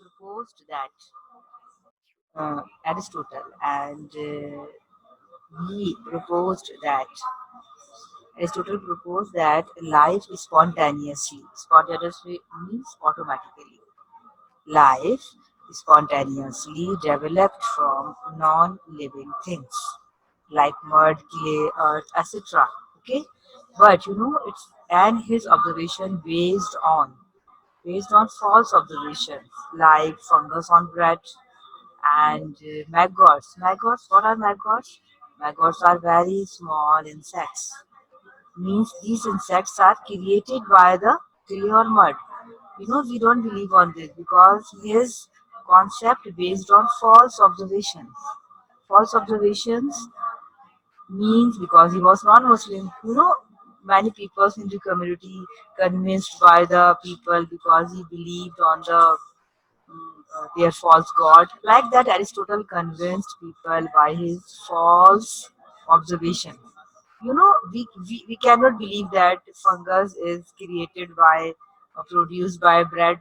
proposed that Aristotle, and he proposed that Aristotle proposed that life spontaneously means automatically. Life spontaneously developed from non-living things like mud, clay, earth, etc. Okay, but it's and his observation based on false observations like fungus on bread and maggots. Maggots, what are maggots? Maggots are very small insects. Means these insects are created by the clay or mud. We don't believe on this because his concept based on false observations. False observations means because he was non-Muslim. Many people in the community convinced by the people because he believed on their false god. Like that, Aristotle convinced people by his false observation. We cannot believe that fungus is created by or produced by bread.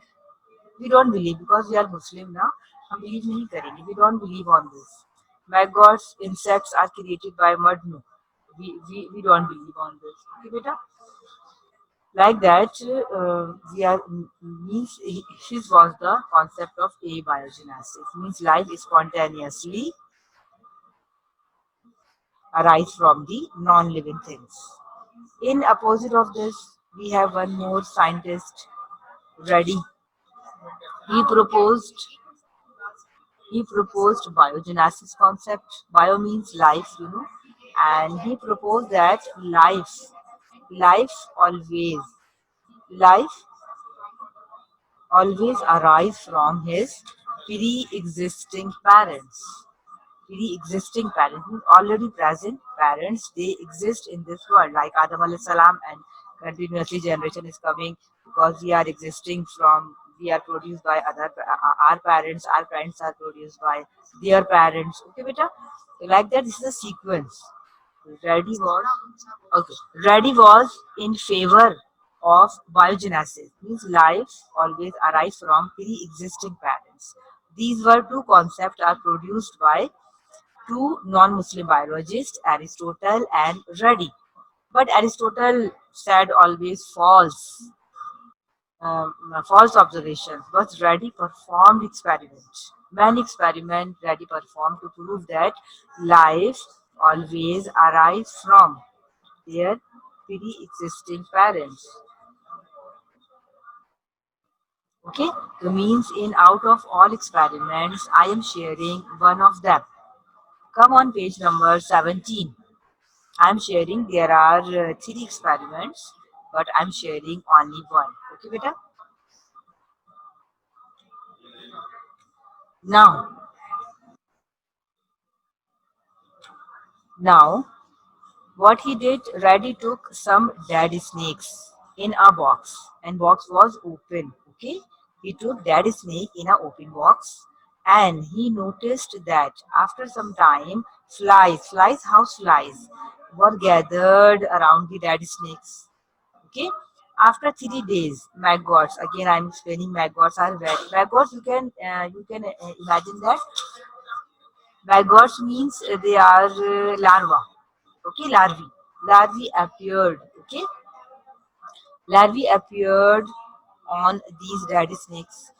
We don't believe because we are Muslim now. हम believe नहीं करेंगे. We don't believe on this. Maggots, insects are created by mud. No, we don't believe on this. Okay, beta. Like that, we are means his was the concept of abiogenesis. Means life spontaneously arise from the non-living things. In opposite of this, we have one more scientist, Reddy. He proposed he proposed biogenesis concept. Bio means life, and he proposed that life always life always arise from his pre-existing parents. Pre-existing parents means already present parents. They exist in this world like Adam alayhi salam, and continuously generation is coming because we are produced by our parents. Our parents are produced by their parents. Okay, beta. So like that, this is a sequence. Reddy was okay. Reddy was in favor of biogenesis, means life always arises from pre-existing parents. These were two concepts are produced by two non-Muslim biologists, Aristotle and Reddy. But Aristotle said always false observations, but Reddy performed experiments. Many experiments Reddy performed to prove that life always arises from their pre-existing parents. Okay, so means in out of all experiments, I am sharing one of them. Come on page number 17. I'm sharing there are three experiments, but I'm sharing only one. Okay, beta. Now, now, what he did, Reddy took some dead snakes in a box, and box was open. Okay, he took dead snake in a open box, and he noticed that after some time, house flies, were gathered around the dead snakes. Okay, after 3 days, maggots. Again, I'm explaining maggots are very maggots. You can imagine that maggots means they are larva. Okay, larvae appeared. Okay, larvae appeared on these dead snakes,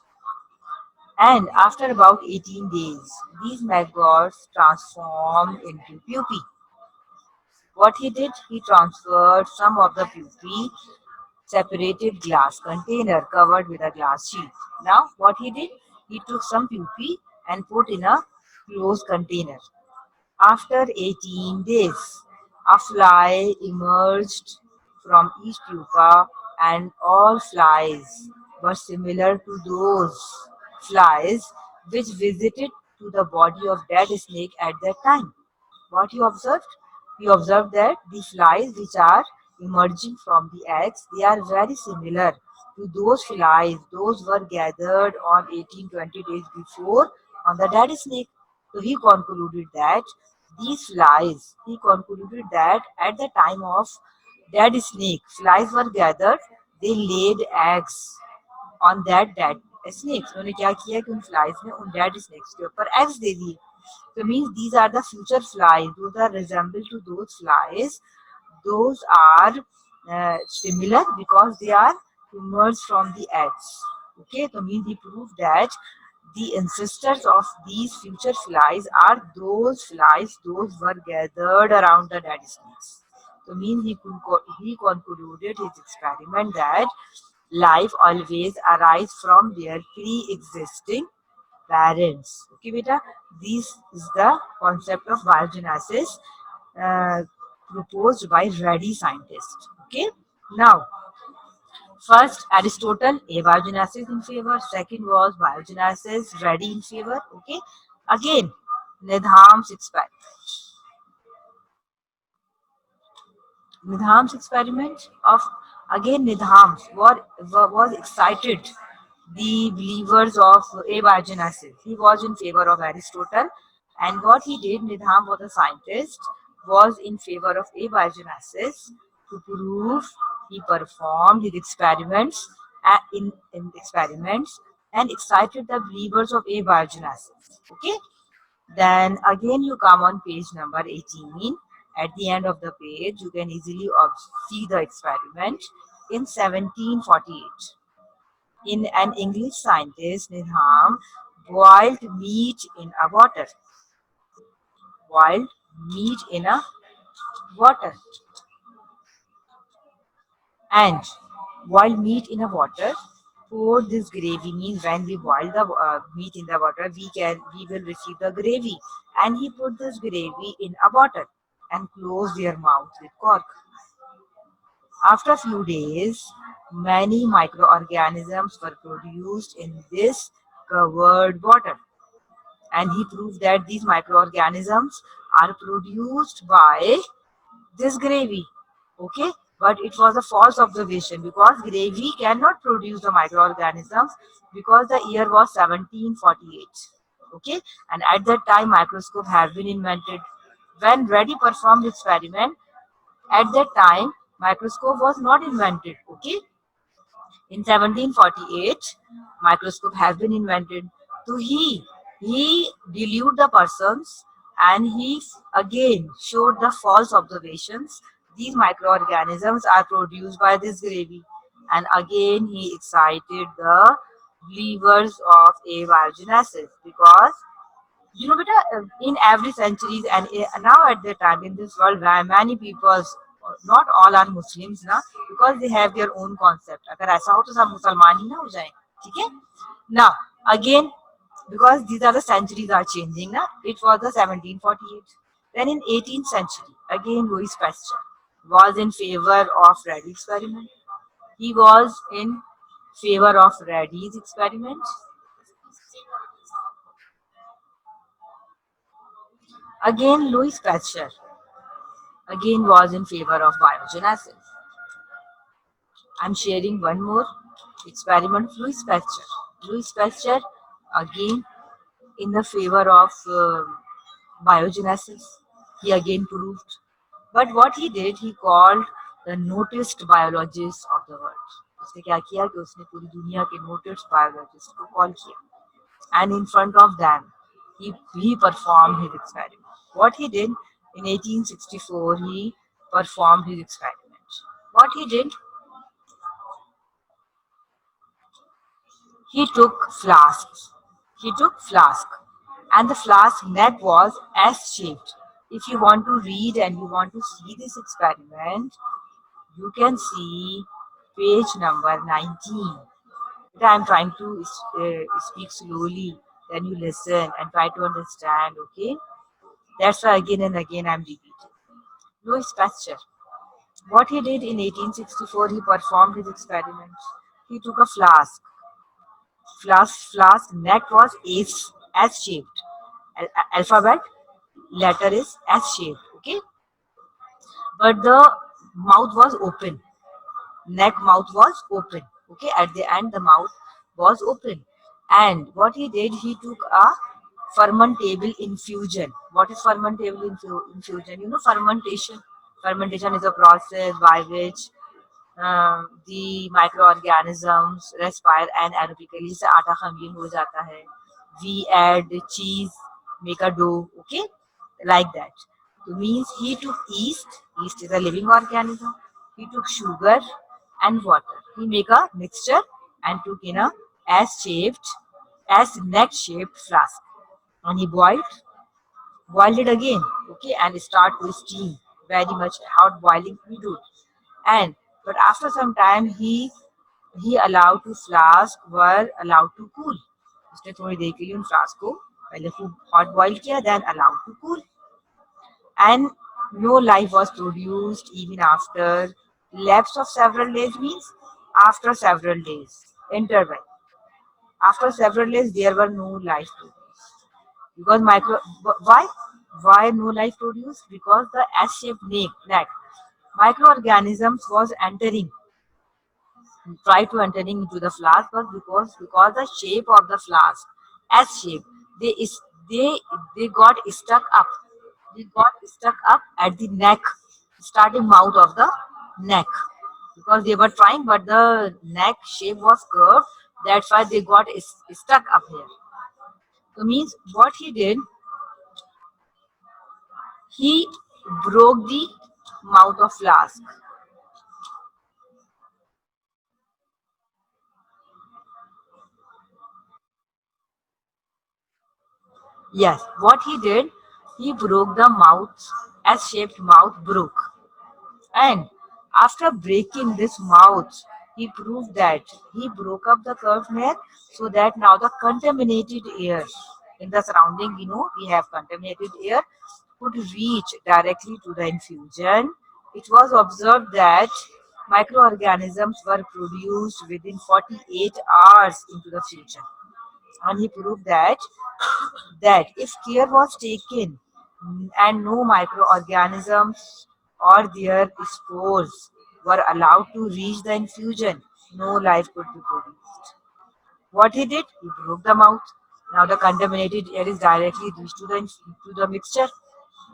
and after about 18 days, these maggots transformed into pupae. What he did, he transferred some of the pupae separated glass container covered with a glass sheet. Now, what he did, he took some pupae and put in a closed container. After 18 days, a fly emerged from each pupa, and all flies were similar to those flies which visited to the body of dead snake at that time. What you observed? You observed that the flies which are emerging from the eggs, they are very similar to those flies. Those were gathered on 18-20 days before on the dead snake. So he concluded that at the time of dead snake, flies were gathered, they laid eggs on that dead. snakes. उन्होंने क्या किया कि उन flies ने उन dead snakes के ऊपर eggs दे दिए. So means these are the future flies. Those are resemble to those flies. Those are similar because they are emerged from the eggs. Okay, so means he proved that the ancestors of these future flies are those flies those were gathered around the dead snakes. So means he concluded his experiment that life always arises from their pre-existing parents. Okay, beta, this is the concept of biogenesis uh, proposed by ready scientists. Okay, now first Aristotle, abiogenesis in favor. Second was biogenesis, ready in favor. Okay, again Needham's experiment. Needham's experiment of again Needham's was excited the believers of abiogenesis. He was in favor of Aristotle, and what he did, Needham was a scientist, was in favor of abiogenesis to prove he performed his experiments in experiments and excited the believers of abiogenesis. Okay, then again you come on page number 18. At the end of the page, you can easily see the experiment in 1748. In an English scientist, Needham boiled meat in a water. Boiled meat in a water. And boiled meat in a water. Pour this gravy means when we boil the meat in the water, we will receive the gravy. And he put this gravy in a bottle and closed their mouth with cork. After a few days, many microorganisms were produced in this covered bottle. And he proved that these microorganisms are produced by this gravy. Okay, but it was a false observation because gravy cannot produce the microorganisms because the year was 1748. Okay, and at that time microscope have been invented. When Reddy performed experiment, at that time microscope was not invented. Okay, in 1748, microscope have been invented. So he deluded the persons and he again showed the false observations. These microorganisms are produced by this gravy. And again he excited the believers of abiogenesis because beta, in every centuries and now at the time in this world where many people, not all are Muslims ना, because they have their own concept. अगर ऐसा हो तो सब मुसलमान ही ना हो जाए, ठीक है? Now again, because these are the centuries are changing ना, it was the 1748. Then in 18th century, again Louis Pasteur was in favor of Redi experiment. He was in favor of Redi's experiment. Again Louis Pasteur again was in favor of biogenesis. I'm sharing one more experiment, Louis Pasteur. Louis Pasteur again in the favor of biogenesis. He again proved. But what he did, he called the noticed biologists of the world. उसने क्या किया कि उसने पूरी दुनिया के noticed biologists को call किया. And in front of them, he performed his experiment. What he did in 1864, he performed his experiment. What he did, he took flasks. He took flask, and the flask neck was S-shaped. If you want to read and you want to see this experiment, you can see page number 19. I'm trying to speak slowly, then you listen and try to understand, okay? That's why again and again I'm repeating. Louis Pasteur. What he did in 1864, he performed his experiment. He took a flask. Flask neck was S shaped. Alphabet letter is S shaped. Okay, but the mouth was open. Neck mouth was open. Okay, at the end the mouth was open. And what he did, he took a fermentable infusion. What is fermentable infusion? You know, fermentation. Fermentation is a process by which the microorganisms respire anaerobically, जैसे आटा खमीर हो जाता है. We add cheese, make a dough, okay, like that. So means he took yeast. Yeast is a living organism. He took sugar and water. He make a mixture and took in a as shaped, as neck shaped flask. And he boiled it again, okay, and start to steam. Very much hot boiling we do. And but after some time he allowed to flask were allowed to cool. उसने थोड़ी देर के लिए उन flask को पहले खूब hot boil किया, then allowed to cool. And no life was produced even after lapse of several days, means after several days interval. After several days there were no life produced because why no life produced, because the S-shaped neck microorganisms was entering, try to entering into the flask, but because the shape of the flask S shape, they is they got stuck up. They got stuck up at the neck, starting mouth of the neck, because they were trying, but the neck shape was curved. That's why they got stuck up here. So means what he did, he broke the mouth of flask. Yes, what he did, he broke the mouth, S-shaped mouth broke. And after breaking this mouth, he proved that he broke up the curved neck so that now the contaminated air in the surrounding, we have contaminated air, could reach directly to the infusion. It was observed that microorganisms were produced within 48 hours into the future. And he proved that if care was taken, and no microorganisms or their spores were allowed to reach the infusion, no life could be produced. What he did? He broke the mouth. Now the contaminated air is directly reached to the mixture.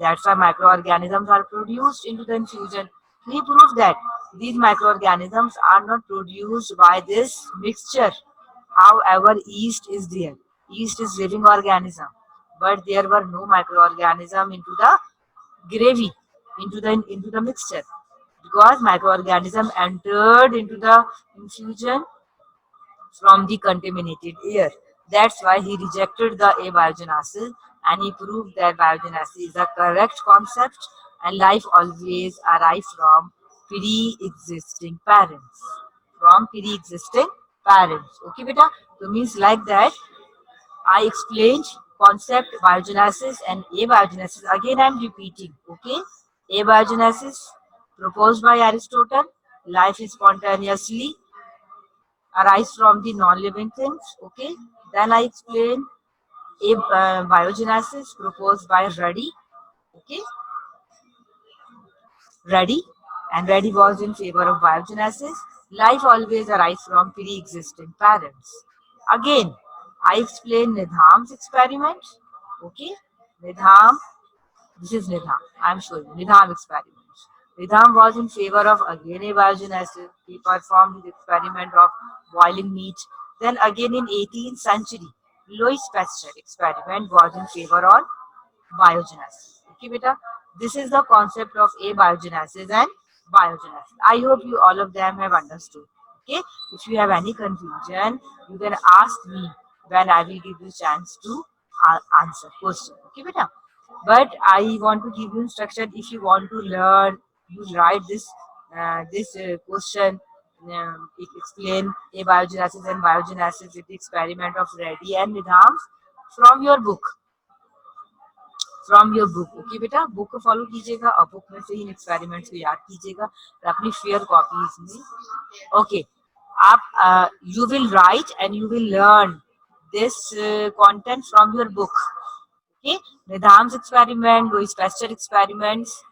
That's why microorganisms are produced into the infusion. He proved that these microorganisms are not produced by this mixture. However, yeast is there. Yeast is living organism, but there were no microorganism into the gravy, into the mixture, because microorganism entered into the infusion from the contaminated air. That's why he rejected the abiogenesis, and he proved that biogenesis is a correct concept and life always arrives from pre-existing parents. From pre-existing parents. Okay, beta? So means like that. I explained concept biogenesis and abiogenesis. Again, I'm repeating. Okay, abiogenesis proposed by Aristotle. Life is spontaneously arise from the non-living things. Okay, then I explain biogenesis proposed by Ruddy. Okay, Ruddy, and Ruddy was in favor of biogenesis. Life always arises from pre-existing parents. Again, I explain Nidham's experiment. Okay, Nidham, this is Nidham. I'm showing you Nidham experiment. Nidham was in favor of again abiogenesis. He performed his experiment of boiling meat. Then again in 18th century, Louis Pasteur experiment was in favor of biogenesis. Okay, beta. This is the concept of abiogenesis and biogenesis. I hope you all of them have understood. Okay. If you have any confusion, you can ask me when I will give you chance to answer question. Okay, beta. But I want to give you instruction. If you want to learn, you write this question. Explain abiogenesis and biogenesis with the experiment of Reddy and Nidham from your book. From your book. Okay बेटा, book को follow कीजिएगा और book में से ही experiments को याद कीजिएगा और अपनी फेयर कॉपीज में. ओके, आप you will write and you will learn this content from your book. Okay, Nidham's experiment, Louis Pasteur experiments,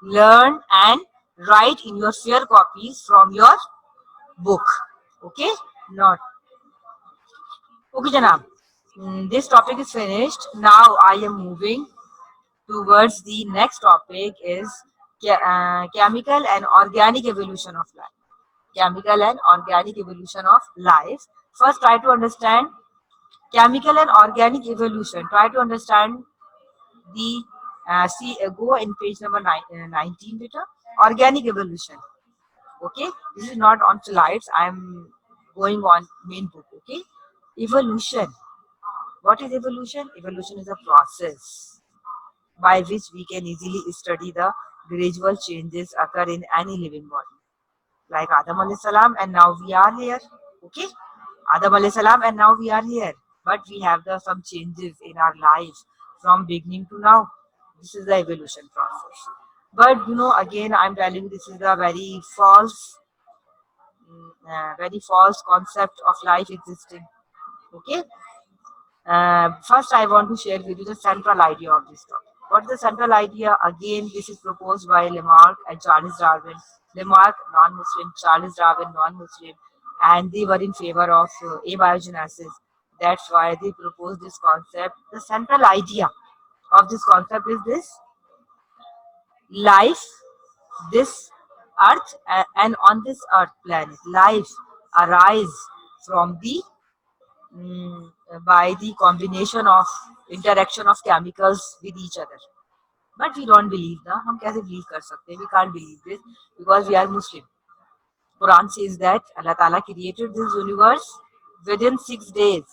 learn and write in your fair copies from your book. Okay, not okay, Janab. This topic is finished. Now I am moving towards the next topic is chemical and organic evolution of life. chemical and organic evolution of life. First, try to understand chemical and organic evolution. Try to understand the go in page number 19, beta. Organic evolution. Okay, this is not on slides. I'm going on main book. Okay, evolution. What is evolution? Evolution is a process by which we can easily study the gradual changes occur in any living body. Like Adam alayhi salam, and now we are here. Okay, Adam alayhi salam, and now we are here. But we have the some changes in our life from beginning to now. This is the evolution process. But again, I'm telling you, this is a very false concept of life existing. Okay. First, I want to share with you the central idea of this topic. What is the central idea? Again, this is proposed by Lamarck and Charles Darwin. Lamarck, non-Muslim, Charles Darwin, non-Muslim, and they were in favor of abiogenesis. That's why they proposed this concept. The central idea of this concept is this: life, this earth, and on this earth planet, life arise from the mm, by the combination of interaction of chemicals with each other. But we don't believe that. हम कैसे believe कर सकते हैं? We can't believe this because we are Muslim. Quran says that Allah Ta'ala created this universe within 6 days.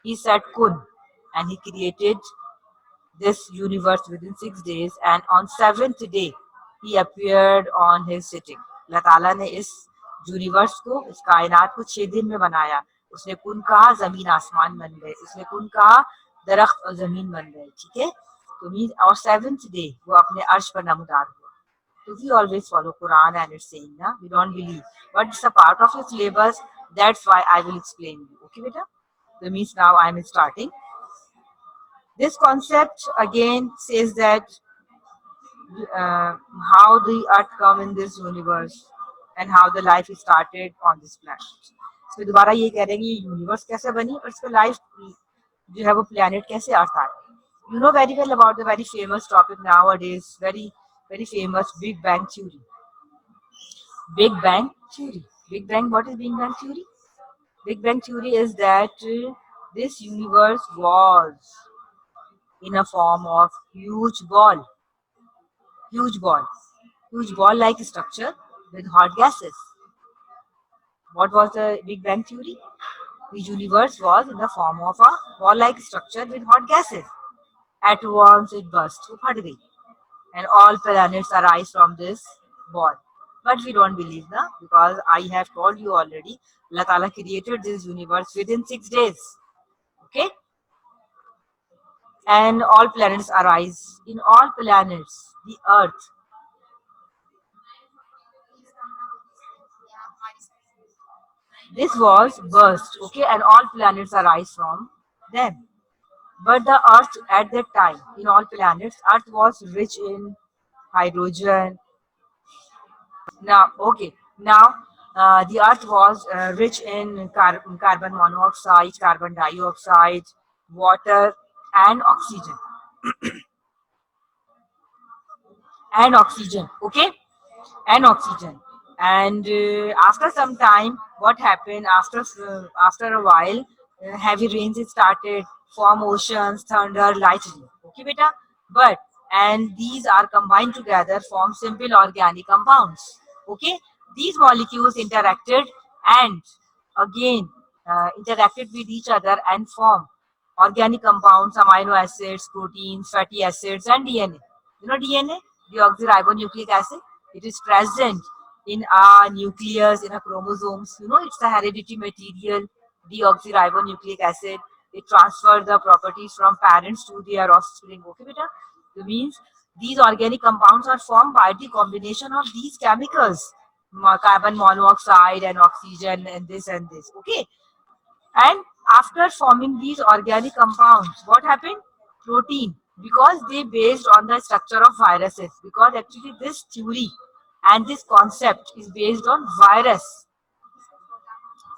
He said kun, and He created this universe within 6 days, and on seventh day He appeared on His sitting. Allah Ta'ala ने इस universe को, इस कायनात को 6 दिन में बनाया. उसने कुन कहा, जमीन आसमान बन गए. उसने कुन कहा, दरख्त और जमीन बन गए. ठीक है, तो मीन और सेवेंथ डे वो अपने अर्श पर नमदार हुआ. So we always follow Quran and it's saying, na, we don't believe, but it's a part of your syllabus. That's why I will explain you. Okay, beta. So means now I am starting. This concept again says that how the earth come in this universe and how the life is started on this planet. So दोबारा ये कह रहे हैं कि universe कैसे बनी और इस पे लाइफ जो है वो प्लैनेट कैसे अर्थ आया. You know very well about the very famous topic nowadays, very famous Big Bang theory. Big Bang theory. Big Bang. What is Big Bang theory? Big Bang theory is that this universe was in a form of huge ball, huge ball-like structure with hot gases. What was the Big Bang theory? The universe was in the form of a ball-like structure with hot gases. At once it burst, फट गई, and all planets arise from this ball. But we don't believe that because I have told you already, Allah Ta'ala created this universe within 6 days. Okay? And all planets arise. In all planets, the earth, this was burst, okay, and all planets arise from them. But the earth at that time, in all planets, earth was rich in hydrogen. Now, okay, now the earth was rich in carbon monoxide, carbon dioxide, water, and oxygen. And oxygen, okay, and oxygen. And after some time, what happened? After a while, heavy rains started, form oceans, thunder, lightning. Okay, beta. But and these are combined together, form simple organic compounds. Okay, these molecules interacted and again interacted with each other and form organic compounds, amino acids, proteins, fatty acids, and DNA. You know DNA, deoxyribonucleic acid. It is present in our nucleus, in our chromosomes. You know, it's a hereditary material, deoxyribonucleic acid. It transfers the properties from parents to their offspring. Okay, beta? It means these organic compounds are formed by the combination of these chemicals, carbon monoxide and oxygen and this and this. Okay, and after forming these organic compounds, what happened? Protein, because they based on the structure of viruses. Because actually this theory and this concept is based on virus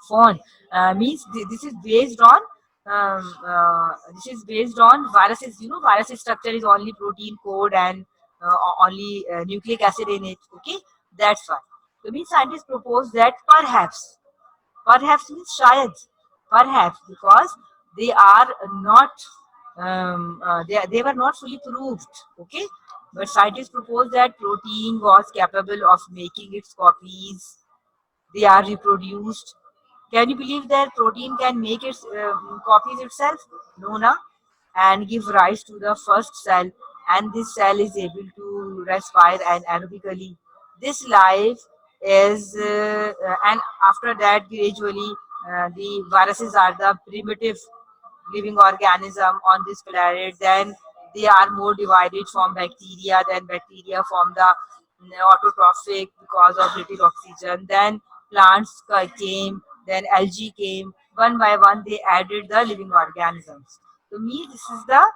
form. Means this is based on viruses. You know, viruses structure is only protein code and only nucleic acid in it. Okay, that's why. So means scientists propose that perhaps means shayad, perhaps because they are not they were not fully proved. Okay, but scientists propose that protein was capable of making its copies. They are reproduced. Can you believe that protein can make its copies itself? No, na? And give rise to the first cell, and this cell is able to respire and aerobically. This life is, and after that, gradually, the viruses are the primitive living organism on this planet. Then they are more divided from bacteria. Then bacteria form the autotrophic because of little oxygen. Then plants came. Then algae came. One by one, they added the living organisms. To me, this is the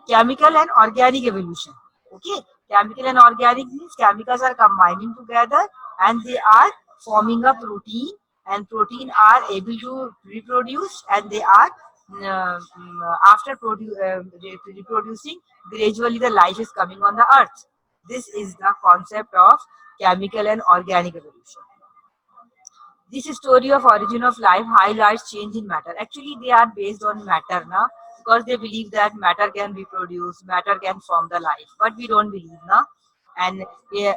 chemical and organic evolution. Okay, chemical and organic means chemicals are combining together and they are forming a protein, and protein are able to reproduce, and they are after reproducing, gradually the life is coming on the earth. This is the concept of chemical and organic evolution. This story of origin of life highlights change in matter. Actually, they are based on matter, na? Because they believe that matter can reproduce, matter can form the life. But we don't believe, na? And yeah,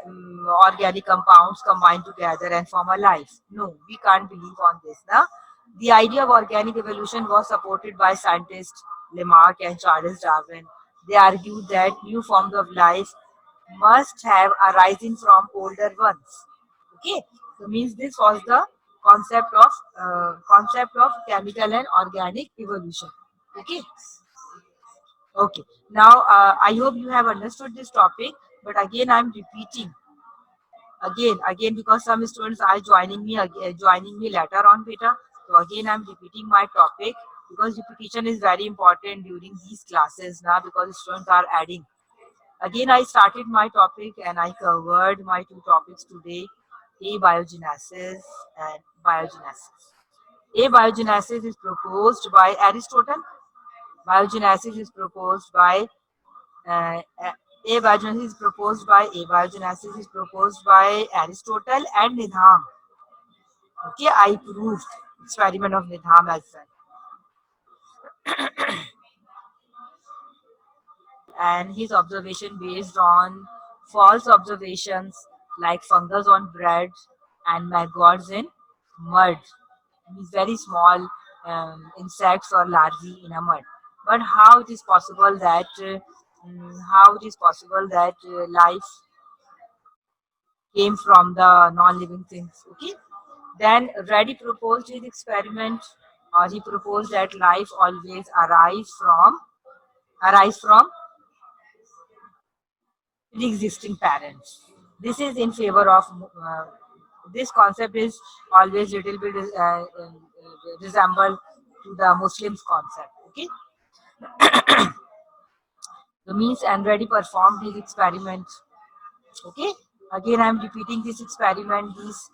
organic compounds combine together and form a life. No, we can't believe on this, na? The idea of organic evolution was supported by scientists Lamarck and Charles Darwin. They argued that new forms of life must have arisen from older ones. Okay, so means this was the concept of chemical and organic evolution. Okay, okay. Now I hope you have understood this topic, but again I'm repeating again because some students are joining me later on, beta. So again I'm repeating my topic because repetition is very important during these classes now because students are adding. Again, I started my topic and I covered my two topics today, abiogenesis and biogenesis. Abiogenesis is proposed by Aristotle. Biogenesis is proposed by uh, uh, abiogenesis is proposed by Aristotle and Needham. Okay, I proved experiment of Needham as well. And his observation based on false observations like fungus on bread and maggots in mud. These very small insects or larvae in a mud. But how it is possible that life came from the non-living things? Okay. Then Reddy proposed his experiment, or he proposed that life always arise from pre-existing parents. This is in favor of this concept is always little bit resemble to the Muslims concept. Okay, the means and ready performed his experiment. Okay, again I'm repeating this experiment. This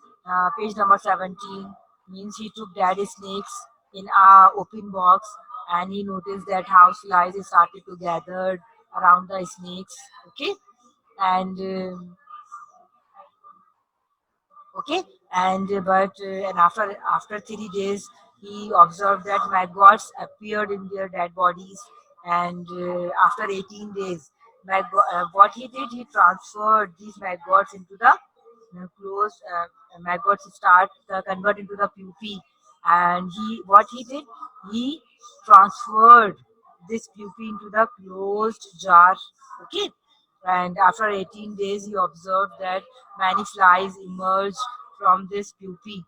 page number 17 means he took daddy snakes in a open box and he noticed that house flies started to gather around the snakes. Okay, and okay, and after 3 days he observed that maggots appeared in their dead bodies, and after 18 days what he did, he transferred these maggots into the closed maggots start convert into the pupae, and he did, he transferred this pupae into the closed jar. Okay, and after 18 days he observed that many flies emerged from this pupae.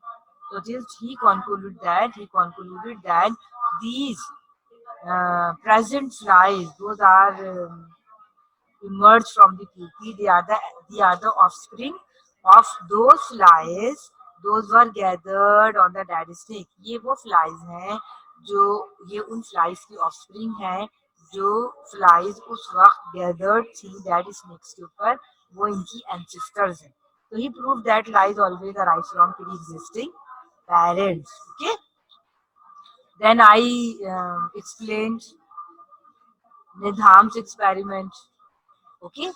So this he concluded that these present flies, those are emerged from the pupae. They are the offspring of those flies. Those were gathered on the dead snake. ये वो flies हैं जो ये उन flies की offspring हैं जो flies उस वक्त gathered थी dead snakes के ऊपर, वो इनकी ancestors हैं. So he proved that lies always arise from pre-existing parents. Okay. Then I explained Nidham's experiment. Okay,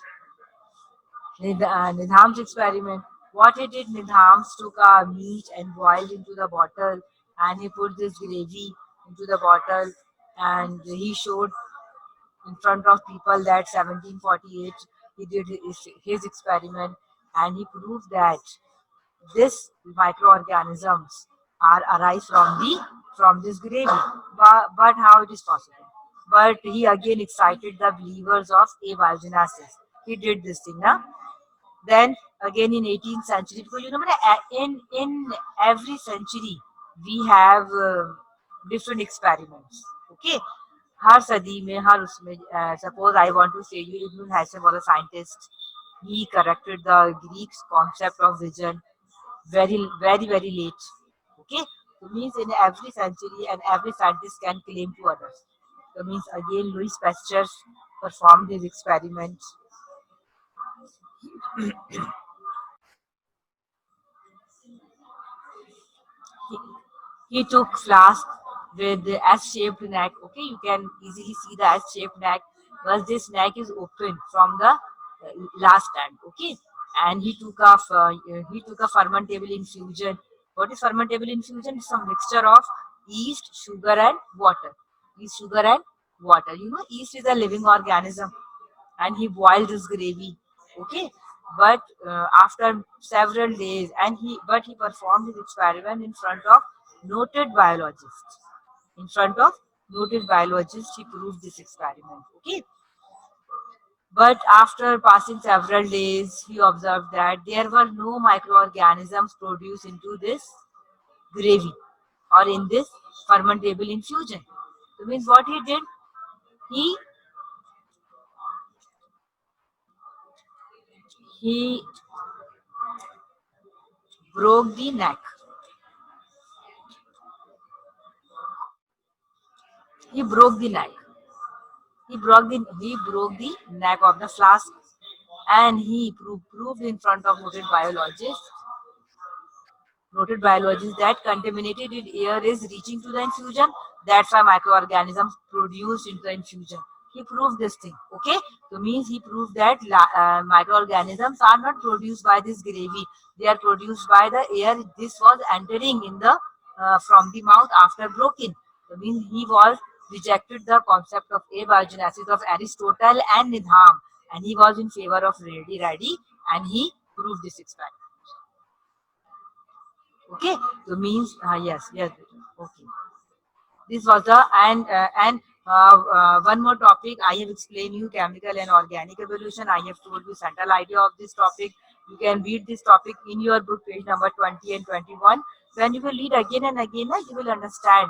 Nidham's experiment. What he did, Nidhams took a meat and boiled into the bottle, and he put this gravy into the bottle, and he showed in front of people that 1748 he did his experiment, and he proved that this microorganisms are arise from this gravy. But how it is possible? But he again excited the believers of abiogenesis. He did this thing, na? Then again in 18th century, because you know in every century we have different experiments. Okay, हर सदी में हर उसमें suppose I want to say you Ibn Haytham was a scientist. He corrected the Greek's concept of vision very late. Okay, so means in every century and every scientist can claim to others. So means again Louis Pasteur performed his experiments. He, he took flask with the S-shaped neck. Okay, you can easily see the S-shaped neck, but this neck is open from the last time. Okay, and he took a fermentable infusion. What is fermentable infusion? It's a mixture of yeast, sugar, and water. Yeast, sugar, and water. You know, yeast is a living organism, and he boiled his gravy. Okay, but after several days, and he performed his experiment in front of noted biologists. In front of noted biologists, he proved this experiment. Okay, but after passing several days, he observed that there were no microorganisms produced into this gravy or in this fermentable infusion. So means what he did, he he broke the neck. He broke the neck. He broke the neck of the flask, and he proved in front of noted biologists that contaminated air is reaching to the infusion. That's why microorganisms produced into the infusion. He proved this thing. Okay, so means he proved that microorganisms are not produced by this gravy. They are produced by the air. This was entering in the from the mouth after broken. So means he was rejected the concept of abiogenesis of Aristotle and Needham, and he was in favor of ready, and he proved this experiment. Okay, so means yes. Okay, this was the and one more topic I have explained you chemical and organic evolution. I have told you central idea of this topic. You can read this topic in your book, page number 20 and 21. When you will read again and again, you will understand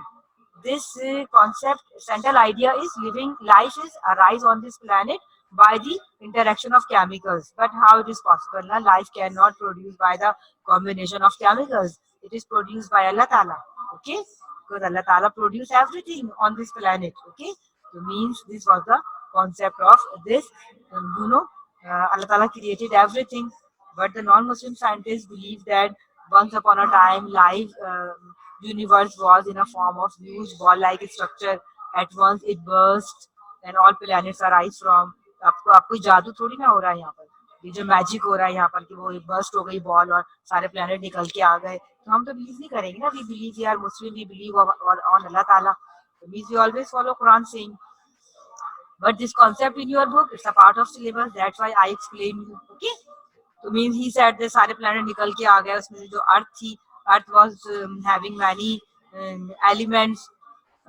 this concept. Central idea is living life is arise on this planet by the interaction of chemicals. But how it is possible? Na? Life cannot produce by the combination of chemicals. It is produced by Allah Ta'ala. Okay, because Allah Ta'ala produced everything on this planet. Okay, so means this was the concept of this. Allah Ta'ala created everything, but the non-Muslim scientists believe that once upon a time, life universe was in a form of huge ball-like structure. At once, it burst, and all planets arise from. आपको आपको जादू थोड़ी ना हो रहा है यहाँ पर. ये जो मैजिक हो रहा है यहाँ पर कि वो बर्स्ट हो गई बॉल और सारे प्लेनेट निकल के आ गए, तो हम तो बिलीव नहीं करेंगे ना. We believe we are Muslim, we believe on Allah ताला. Means we always follow Quran saying. But this concept in your book, it's a part of syllabus. That's why I explained you. Okay. तो mean he said they सारे planet निकल के आ गए. उसमें जो earth थी, earth was having many elements.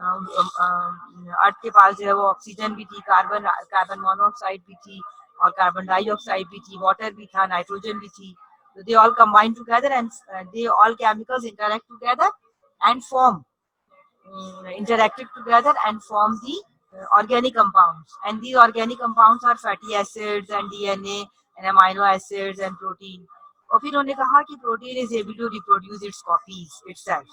Earth के पास जो है वो ऑक्सीजन भी थी, कार्बन कार्बन मोनोऑक्साइड भी थी, और कार्बन डाइऑक्साइड भी थी, वाटर भी था, नाइट्रोजन भी थी. So they all combine together, and they all chemicals interact together and form interacted together and form the organic compounds. And these organic compounds are fatty acids and DNA and amino acids and protein. और फिर उन्होंने कहा कि protein is able to reproduce its copies itself.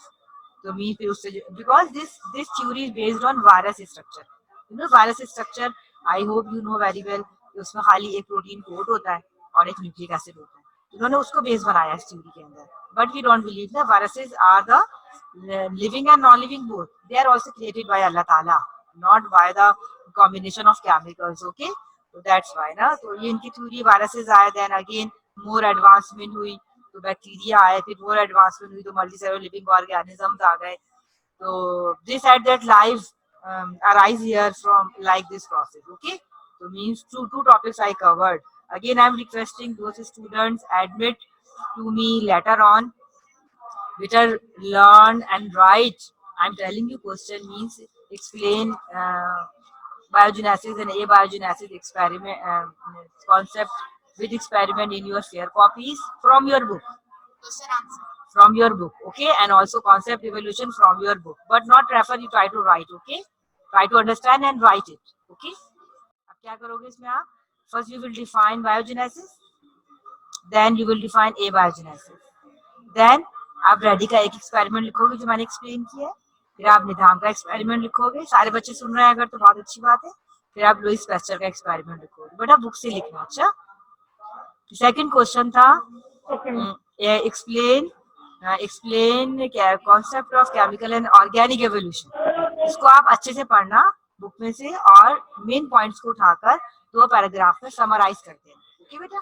तो मी फिर उससे because this theory is based on virus structure. You know virus structure. I hope you know very well. कि उसमें खाली एक प्रोटीन कोड होता है और एक न्यूक्लिक एसिड होता है. उन्होंने उसको बेस बनाया इस थ्योरी के अंदर. But we don't believe that viruses are the living and non-living both. They are also created by Allah Ta'ala, not by the combination of chemicals. Okay, so that's why ना. तो ये इनकी theory viruses आए, then again more advancement हुई. तो bacteria आए, फिर वो एडवांसमेंट हुई तो मल्टी सेलुलर लिविंग ऑर्गेनिजम्स आ गए. So they said that life arise here from like this process. Okay, so means two topics I covered. Again, I'm requesting those students admit to me later on, which are learn and write. I'm telling you, question means explain biogenesis and abiogenesis experiment concept with experiment in your fair copies from your book. Question answer from your book, okay, and also concept evolution from your book, but not refer, you try to write, okay, try to understand and write it, okay. अब क्या करोगे इसमें आप, first you will define biogenesis, then you will define abiogenesis, then आप ready का एक experiment लिखोगे जो मैंने एक्सप्लेन किया है, फिर आप निधान का एक्सपेरिमेंट लिखोगे, सारे बच्चे सुन रहे हैं अगर तो बहुत अच्छी बात है, फिर आप लुईस पैस्चर का एक्सपेरिमेंट लिखोगे, बेटा बुक से लिखना. अच्छा, सेकंड क्वेश्चन था explain concept of chemical and organic evolution. इसको आप अच्छे से पढ़ना बुक में से और मेन पॉइंट्स को उठाकर 2 पैराग्राफ में समराइज करते हैं. ओके बेटा.